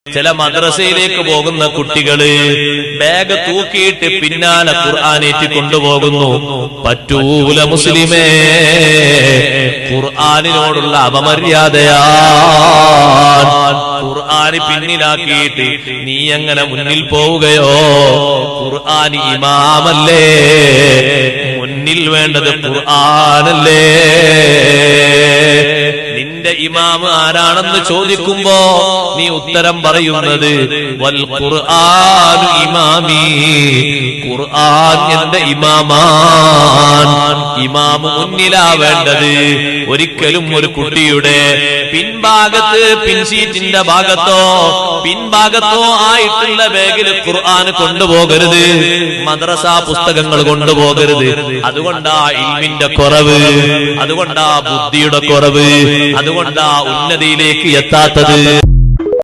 ചില മദ്രസയിലേക്ക് പോകുന്ന കുട്ടികള് ബാഗ് തൂക്കിയിട്ട് പിന്നാലെ ഖുർആനേറ്റി കൊണ്ടുപോകുന്നു. പറ്റൂല മുസ്ലിമേ, ഖുർആനിനോടുള്ള അപമര്യാദയാണ്. ഖുർആന് പിന്നിലാക്കിയിട്ട് നീ എങ്ങനെ മുന്നിൽ പോവുകയോ? ഖുർആന് ഇമാമല്ലേ, മുന്നിൽ വേണ്ടത് ഖുർആനല്ലേ. നിന്റെ ഇമാം ആരാണെന്ന് ചോദിക്കുമ്പോ നീ ഉത്തരം പറയുന്നത് വൽ ഖുർആനു ഇമാമി, ഖുർആൻ എന്റെ ഇമാമാൻ. ഇമാമ് മുന്നിലാ വേണ്ടത്. ഒരിക്കലും ഒരു കുട്ടിയുടെ പിൻഭാഗത്ത്, പിൻസീറ്റിന്റെ ഭാഗത്തോ പിൻഭാഗത്തോ ആയിട്ടുള്ള ബാഗിൽ ഖുർആൻ കൊണ്ടുപോകരുത്, മദ്രസ പുസ്തകങ്ങൾ കൊണ്ടുപോകരുത്. അതുകൊണ്ടാ ഇൽമിന്റെ കുറവ്, അതുകൊണ്ടാ ബുദ്ധിയുടെ കുറവ്, അതുകൊണ്ടാ ഉന്നതിയിലേക്ക് എത്താത്തത്.